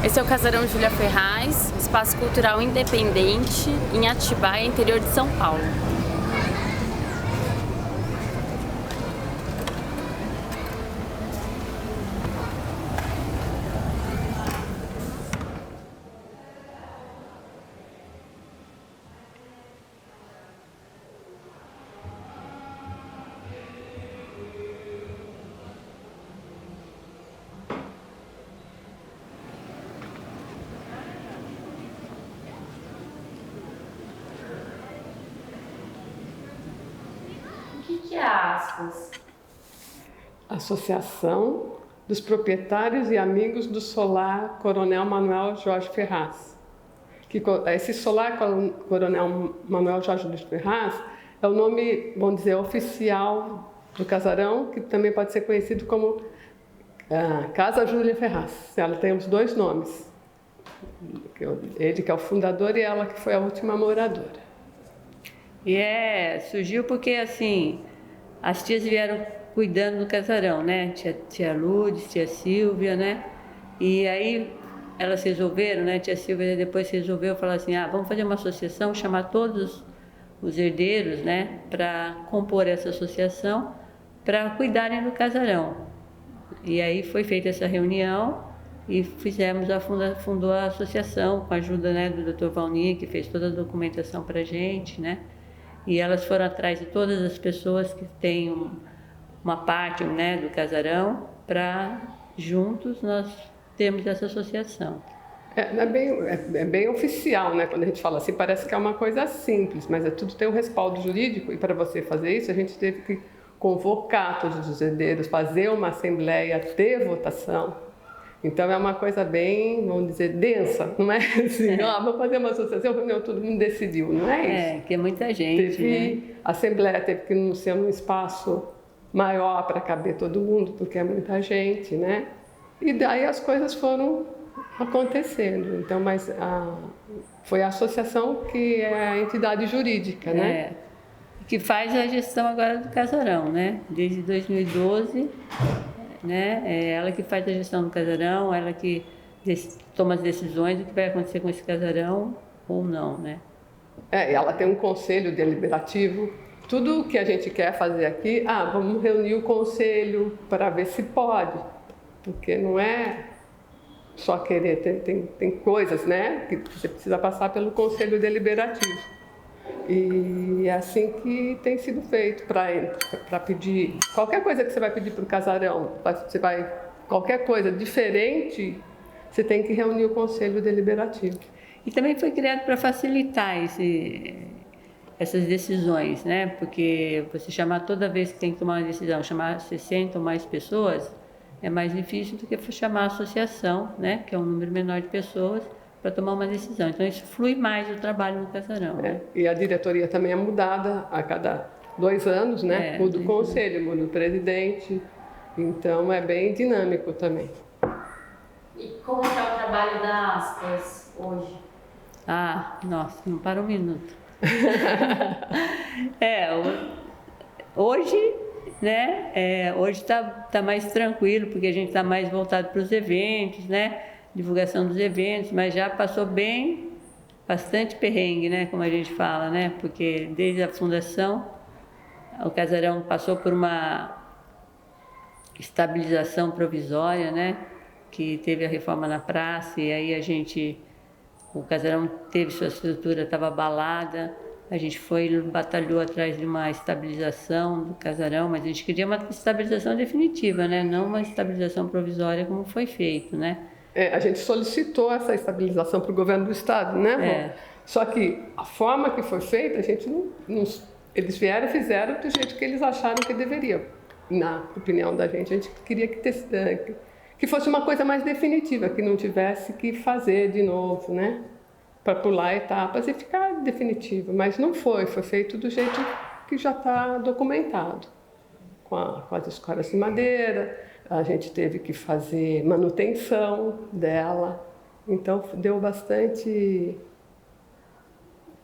Esse é o Casarão Júlia Ferraz, espaço cultural independente em Atibaia, interior de São Paulo. O que é a Aspas? Associação dos Proprietários e Amigos do Solar Coronel Manuel Jorge Ferraz. Esse Solar Coronel Manuel Jorge Ferraz é o nome, vamos dizer, oficial do casarão, que também pode ser conhecido como Casa Júlia Ferraz. Ela tem os dois nomes. Ele que é o fundador e ela que foi a última moradora. E surgiu porque, assim, as tias vieram cuidando do casarão, né? Tia Lourdes, tia Silvia, né? E aí elas resolveram, né? Tia Silvia depois resolveu falar assim, vamos fazer uma associação, chamar todos os herdeiros, né? Para compor essa associação, para cuidarem do casarão. E aí foi feita essa reunião e fundou a associação com a ajuda, né, do Dr. Valnir, que fez toda a documentação para a gente, né? E elas foram atrás de todas as pessoas que têm uma parte, né, do casarão, para juntos nós termos essa associação. É bem oficial, né? Quando a gente fala assim, parece que é uma coisa simples, mas tudo tem um respaldo jurídico, e para você fazer isso, a gente teve que convocar todos os herdeiros, fazer uma assembleia, ter votação. Então é uma coisa bem, vamos dizer, densa, não é assim, vamos fazer uma associação, reunião, todo mundo decidiu, não é isso? Que é muita gente, né? A assembleia teve que ser num espaço maior para caber todo mundo, porque é muita gente, né? E daí as coisas foram acontecendo. Então, mas foi a associação que é a entidade jurídica, né? Que faz a gestão agora do casarão, né? Desde 2012, né? É ela que faz a gestão do casarão, ela que toma as decisões do que vai acontecer com esse casarão ou não, né? Ela tem um conselho deliberativo. Tudo que a gente quer fazer aqui, vamos reunir o conselho para ver se pode, porque não é só querer, tem coisas, né, que você precisa passar pelo conselho deliberativo. E é assim que tem sido feito para pedir qualquer coisa que você vai pedir para o casarão, qualquer coisa diferente, você tem que reunir o conselho deliberativo. E também foi criado para facilitar essas decisões, né? Porque você chamar toda vez que tem que tomar uma decisão, chamar 60 ou mais pessoas, é mais difícil do que chamar a associação, né? Que é um número menor de pessoas, para tomar uma decisão. Então isso flui mais o trabalho no casarão. Né? E a diretoria também é mudada a cada 2 anos, né? Muda o conselho, muda o presidente, então é bem dinâmico também. E como é o trabalho da Aspas hoje? Nossa, não para um minuto. Hoje, né? Hoje tá mais tranquilo, porque a gente está mais voltado para os eventos, né? Divulgação dos eventos, mas já passou bastante perrengue, né? Como a gente fala, né? Porque desde a fundação, o casarão passou por uma estabilização provisória, né? Que teve a reforma na praça e aí o casarão teve sua estrutura, estava abalada, a gente batalhou atrás de uma estabilização do casarão, mas a gente queria uma estabilização definitiva, né? Não uma estabilização provisória como foi feito, né? A gente solicitou essa estabilização para o governo do estado, né? Só que a forma que foi feita, a gente eles vieram e fizeram do jeito que eles acharam que deveriam. Na opinião da gente, a gente queria que fosse uma coisa mais definitiva, que não tivesse que fazer de novo, né? Para pular etapas e ficar definitivo. Mas não foi feito do jeito que já está documentado. Com as escoras de madeira, a gente teve que fazer manutenção dela, então deu bastante...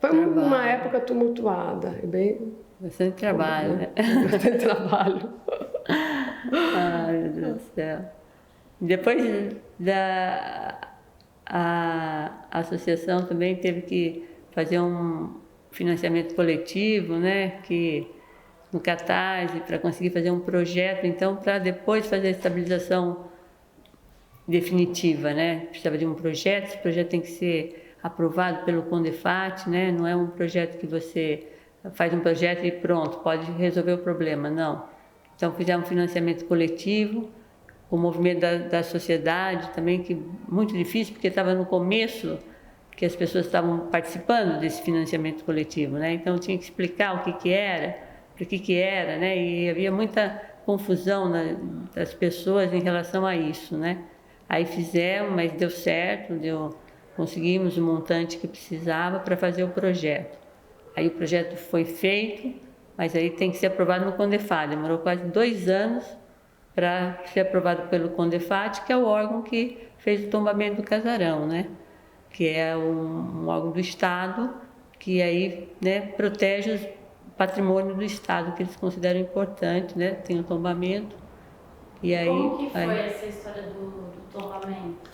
Foi uma época tumultuada, bastante trabalho, né? Bastante trabalho. Ai, meu Deus do céu. Depois a associação também teve que fazer um financiamento coletivo, né, que no Catarse, para conseguir fazer um projeto, então, para depois fazer a estabilização definitiva, né? Precisava de um projeto, esse projeto tem que ser aprovado pelo CONDEFAT, né? Não é um projeto que você faz um projeto e pronto, pode resolver o problema, não. Então, fizemos um financiamento coletivo, o movimento da sociedade também, que muito difícil, porque estava no começo que as pessoas estavam participando desse financiamento coletivo, né? Então, tinha que explicar o que era, para que era, né? E havia muita confusão das pessoas em relação a isso, né? Aí fizemos, mas deu certo, conseguimos o montante que precisava para fazer o projeto. Aí o projeto foi feito, mas aí tem que ser aprovado no CONDEFAT. Demorou quase 2 anos para ser aprovado pelo CONDEFAT, que é o órgão que fez o tombamento do casarão, né? Que é um órgão do Estado que aí, né, protege o patrimônio do Estado, que eles consideram importante, né? Tem o tombamento. E aí, como que foi essa história do tombamento?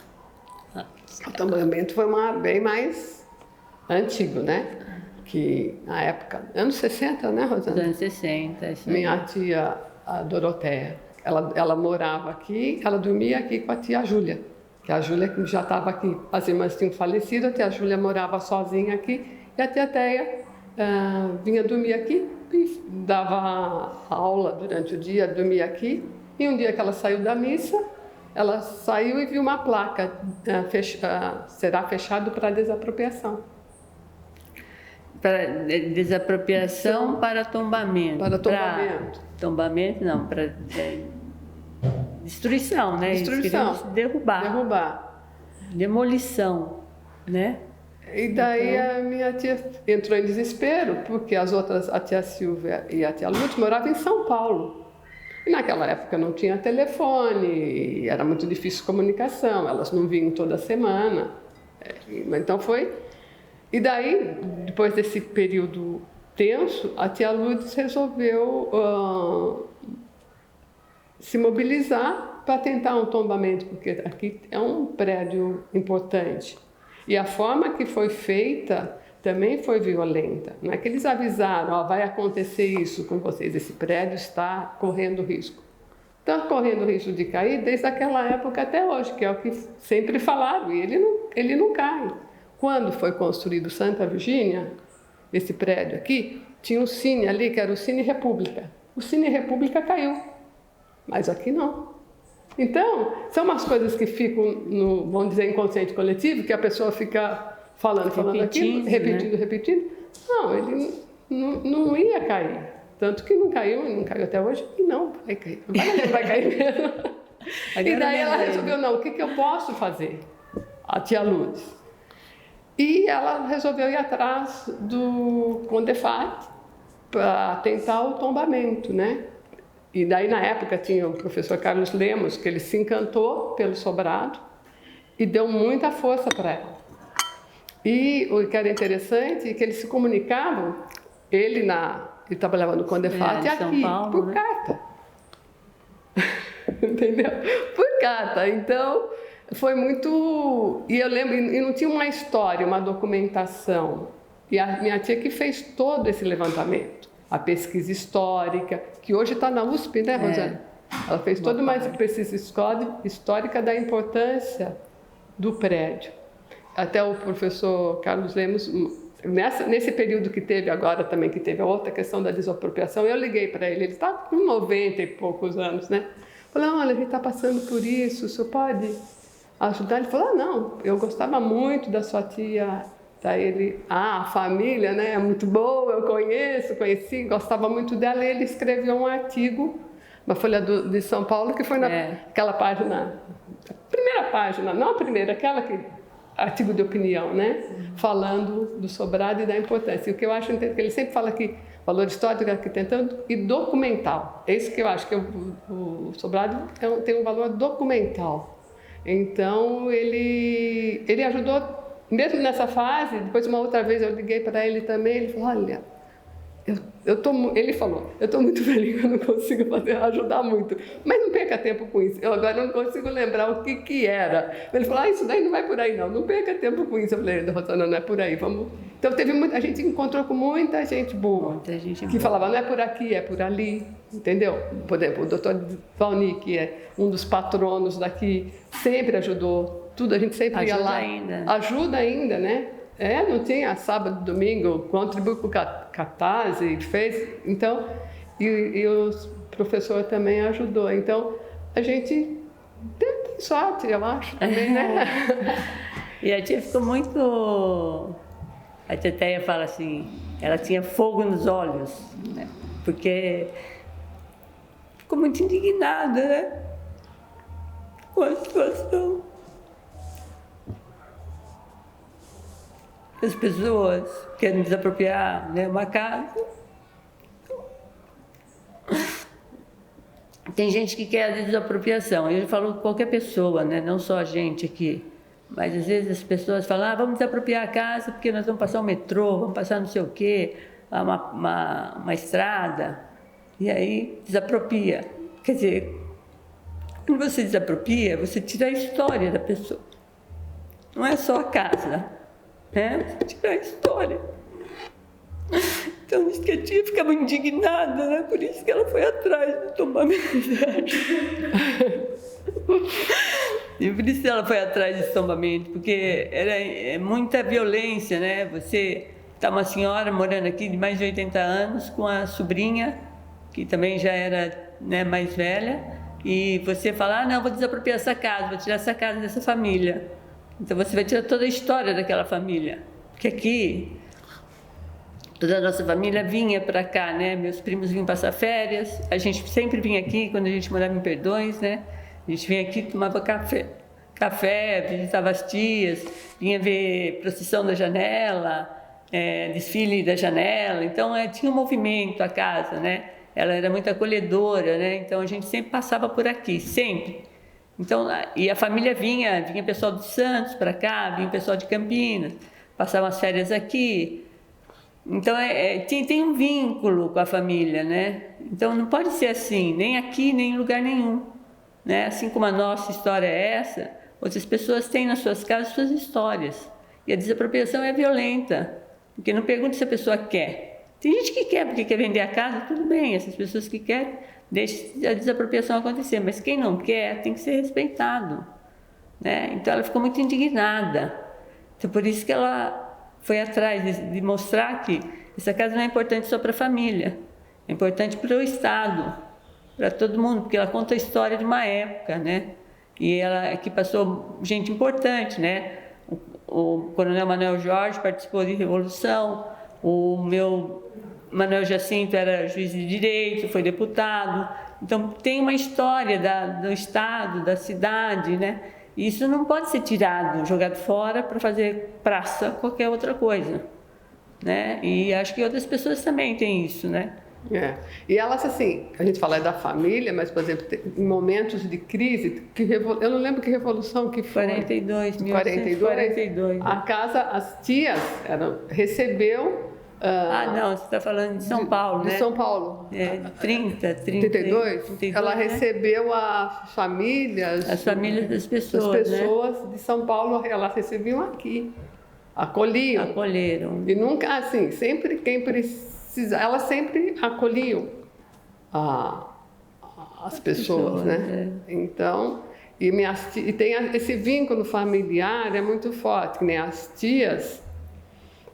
O tombamento foi bem mais antigo, né? Que na época, anos 60, né, Rosana? Anos 60, isso aí. Minha tia, a Doroteia, ela morava aqui, ela dormia aqui com a tia Júlia, que a Júlia já estava aqui. As irmãs tinham falecido, a tia Júlia morava sozinha aqui, e a tia Teia vinha dormir aqui, e dava aula durante o dia, dormia aqui, e um dia que ela saiu da missa, ela saiu e viu uma placa, será fechado para desapropriação. Para desapropriação para tombamento. Para tombamento. Tombamento não, para destruição, né? Destruição. Eles derrubar. Demolição, né? E daí a minha tia entrou em desespero, porque as outras, a tia Silvia e a tia Lúcia, moravam em São Paulo. E naquela época não tinha telefone, era muito difícil comunicação, elas não vinham toda semana. Então foi... E daí, depois desse período tenso, a tia Lourdes resolveu se mobilizar para tentar um tombamento, porque aqui é um prédio importante. E a forma que foi feita também foi violenta. Não é que eles avisaram, vai acontecer isso com vocês, esse prédio está correndo risco. Está correndo risco de cair desde aquela época até hoje, que é o que sempre falaram, e ele não cai. Quando foi construído Santa Virgínia, esse prédio aqui, tinha um Cine ali, que era o Cine República. O Cine República caiu, mas aqui não. Então, são umas coisas que ficam no, vamos dizer, inconsciente coletivo, que a pessoa fica falando aquilo, repetindo. Não, ele não ia cair. Tanto que não caiu até hoje, e não vai cair. Não vai cair mesmo. E daí ela resolveu, não, o que eu posso fazer? A tia Lourdes. E ela resolveu ir atrás do CONDEFAT para tentar o tombamento, né? E daí, na época, tinha o professor Carlos Lemos, que ele se encantou pelo sobrado e deu muita força para ela. E o que era interessante é que eles se comunicavam, ele trabalhava no CONDEFAT aqui, Paulo, por carta. Entendeu? Por carta. Então... foi muito... E eu lembro, e não tinha uma história, uma documentação. E a minha tia que fez todo esse levantamento. A pesquisa histórica, que hoje está na USP, né, Rosana? Ela fez toda uma pesquisa histórica da importância do prédio. Até o professor Carlos Lemos, nesse período que teve agora também, que teve a outra questão da desapropriação, eu liguei para ele estava com 90 e poucos anos, né? Falei, olha, a gente está passando por isso, o senhor pode... ajudar? Ele falou, não, eu gostava muito da sua tia. Daí ele, a família, né, é muito boa, eu conheci, gostava muito dela, e ele escreveu um artigo na Folha de São Paulo, que foi naquela página, a primeira página, não a primeira, artigo de opinião, né, falando do sobrado e da importância. E o que eu acho, que ele sempre fala que valor histórico, arquitetônico e documental. É isso que eu acho, que o sobrado tem um valor documental. Então, ele ajudou, mesmo nessa fase. Depois, uma outra vez, eu liguei para ele também, ele falou, olha, ele falou, eu estou muito velhinho, eu não consigo ajudar muito, mas não perca tempo com isso. Eu agora não consigo lembrar o que era. Ele falou, isso daí não vai por aí não perca tempo com isso. Eu falei, Rosana, não é por aí, vamos. Então a gente encontrou com muita gente boa, que falava, não é por aqui, é por ali, entendeu? Por exemplo, o doutor Valni, que é um dos patronos daqui, sempre ajudou, tudo, a gente sempre ia lá. Ajuda ainda, né? Não tinha sábado, domingo, contribuiu com o Catarse, fez, então, e o professor também ajudou. Então, a gente tem sorte, eu acho, também, né? E a tia ficou muito... A Teteia fala assim, ela tinha fogo nos olhos, né? Porque ficou muito indignada, né? Com a situação. As pessoas querem desapropriar, né, uma casa. Tem gente que quer a desapropriação. Eu falo qualquer pessoa, né, não só a gente aqui. Mas às vezes as pessoas falam, vamos desapropriar a casa porque nós vamos passar o metrô, vamos passar não sei o quê, uma estrada. E aí desapropria. Quer dizer, quando você desapropria, você tira a história da pessoa. Não é só a casa. Tirar a história. Então, diz que a tia ficava indignada, né? Por isso que ela foi atrás de tomar medida. E por isso ela foi atrás desse tombamento, porque é muita violência, né? Você tá uma senhora morando aqui de mais de 80 anos com a sobrinha, que também já era, né, mais velha, e você fala, não, vou desapropriar essa casa, vou tirar essa casa dessa família. Então você vai tirar toda a história daquela família. Porque aqui, toda a nossa família vinha para cá, né? Meus primos vinham passar férias, a gente sempre vinha aqui, quando a gente morava em Perdões, né? A gente vinha aqui, tomava café, visitava as tias, vinha ver procissão da janela, desfile da janela. Então tinha um movimento a casa, né? Ela era muito acolhedora, né? Então a gente sempre passava por aqui, sempre. Então, e a família vinha pessoal de Santos para cá, vinha pessoal de Campinas, passavam as férias aqui. Então, tem um vínculo com a família, né? Então, não pode ser assim, nem aqui, nem em lugar nenhum. Né? Assim como a nossa história é essa, outras pessoas têm nas suas casas suas histórias. E a desapropriação é violenta, porque não pergunta se a pessoa quer. Tem gente que quer, porque quer vender a casa, tudo bem, essas pessoas que querem, deixa a desapropriação acontecer, mas quem não quer tem que ser respeitado, né? Então ela ficou muito indignada. Então por isso que ela foi atrás de mostrar que essa casa não é importante só para a família, é importante para o Estado, para todo mundo, porque ela conta a história de uma época, né? E ela aqui passou gente importante, né? O Coronel Manuel Jorge participou de Revolução, o meu Manuel Jacinto era juiz de direito, foi deputado. Então, tem uma história do Estado, da cidade, né? E isso não pode ser tirado, jogado fora para fazer praça, qualquer outra coisa, né? E acho que outras pessoas também têm isso, né? E elas, assim, a gente fala da família, mas, por exemplo, em momentos de crise, eu não lembro que revolução que foi. 1942. A casa, as tias recebeu... não, você está falando de São Paulo, né? De São Paulo. 32? Ela recebeu as famílias das pessoas, né? De São Paulo, elas recebiam aqui. Acolheram. E nunca, assim, sempre quem precisa, elas sempre acolhiam as pessoas, né? Então, e tem esse vínculo familiar, é muito forte, né? As tias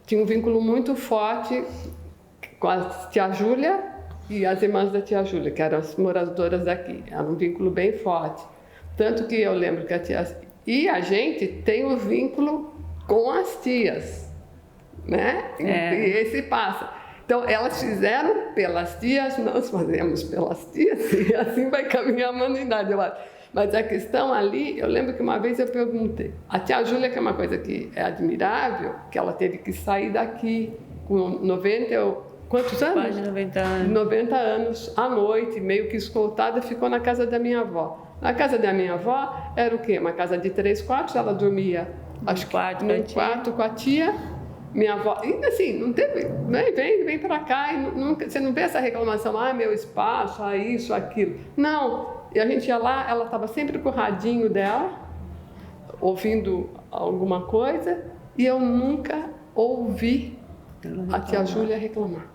tinha um vínculo muito forte com a tia Júlia e as irmãs da tia Júlia, que eram as moradoras daqui. Era um vínculo bem forte. Tanto que eu lembro que a tia... E a gente tem um vínculo com as tias, né? E esse passa. Então, elas fizeram pelas tias, nós fazemos pelas tias, e assim vai caminhar a humanidade, eu acho. Mas a questão ali, eu lembro que uma vez eu perguntei, a tia Júlia, que é uma coisa que é admirável, que ela teve que sair daqui com 90, quantos anos? Quase 90 anos. 90 anos, à noite, meio que escoltada, ficou na casa da minha avó. Na casa da minha avó era o quê? Uma casa de 3 quartos, ela dormia, acho que num quarto com a tia, minha avó, e assim, não teve, vem para cá, e nunca, você não vê essa reclamação, meu espaço, isso, aquilo. Não, e a gente ia lá, ela estava sempre com o radinho dela, ouvindo alguma coisa, e eu nunca ouvi a tia Júlia reclamar.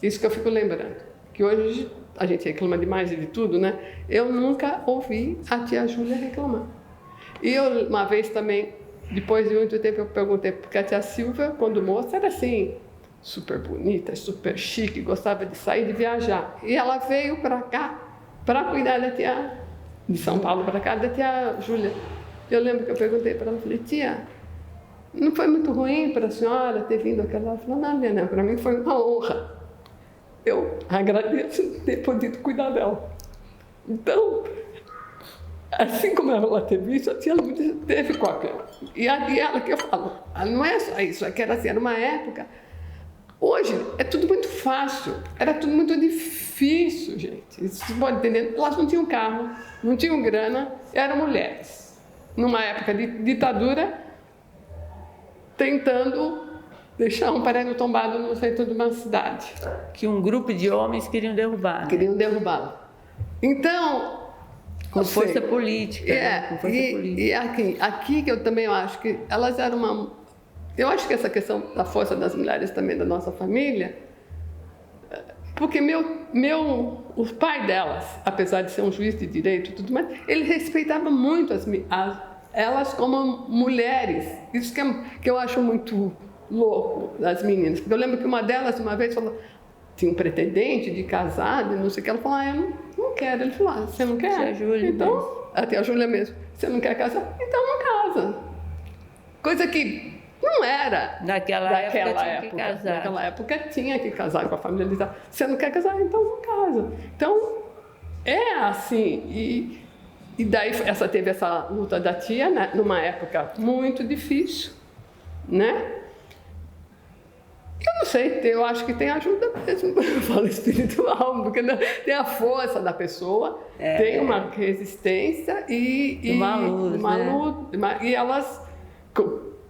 Isso que eu fico lembrando, que hoje a gente reclama demais de tudo, né? Eu nunca ouvi a tia Júlia reclamar. E eu, uma vez também, depois de muito tempo, eu perguntei, porque a tia Silvia, quando moça, era assim, super bonita, super chique, gostava de sair, de viajar. E ela veio para cá para cuidar da tia, de São Paulo para cá, da tia Júlia. Eu lembro que eu perguntei para ela, falei, tia, não foi muito ruim para a senhora ter vindo aquela? Ela falou, não, Helena, para mim foi uma honra. Eu agradeço ter podido cuidar dela. Então, assim como ela teve isso, a tia Lúcia teve qualquer. E ela que eu falo, não é só isso, é que era, assim, era uma época. Hoje é tudo muito fácil, era tudo muito difícil, gente. Vocês podem entender, elas não tinham carro, não tinham grana, eram mulheres. Numa época de ditadura, tentando deixar um prédio tombado no centro de uma cidade. Que um grupo de homens queriam derrubar. Né? Queriam derrubá-la. Então, com força política. Com força política. E aqui que eu também acho que elas eram uma... Eu acho que essa questão da força das mulheres também da nossa família, porque o pai delas, apesar de ser um juiz de direito e tudo mais, ele respeitava muito elas como mulheres. Isso que eu acho muito louco das meninas. Porque eu lembro que uma delas, uma vez, falou, tinha um pretendente de casado, não sei o que, ela falou, eu não quero. Ele falou, você não quer? Tia Júlia então, até a Júlia mesmo, você não quer casar? Então não casa. Coisa que não era naquela época. Naquela época tinha que casar com a família dela. Você não quer casar? Então não casa. Então, é assim. E daí teve essa luta da tia, né, numa época muito difícil, né? Eu não sei, eu acho que tem ajuda mesmo, eu falo espiritual, porque tem a força da pessoa, tem uma resistência e uma luz, né? E elas,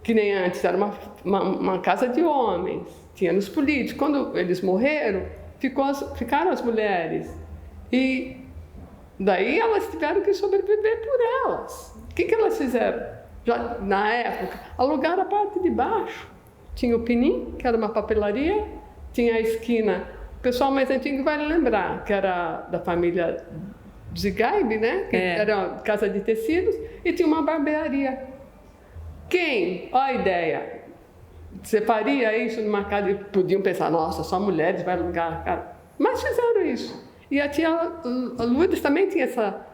que nem antes, era uma casa de homens, tinha nos políticos. Quando eles morreram, ficaram as mulheres. E daí elas tiveram que sobreviver por elas. O que elas fizeram? Já, na época, alugaram a parte de baixo. Tinha o Pinim, que era uma papelaria, tinha a esquina. O pessoal mais antigo vai lembrar, que era da família Zigaib, né? Que era uma casa de tecidos, e tinha uma barbearia. Olha a ideia. Você faria isso numa casa e podiam pensar, nossa, só mulheres vai alugar a casa. Mas fizeram isso. E a tia Lourdes também tinha essa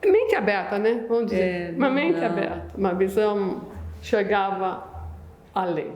mente aberta, né? Vamos dizer. Uma mente aberta, uma visão chegava além.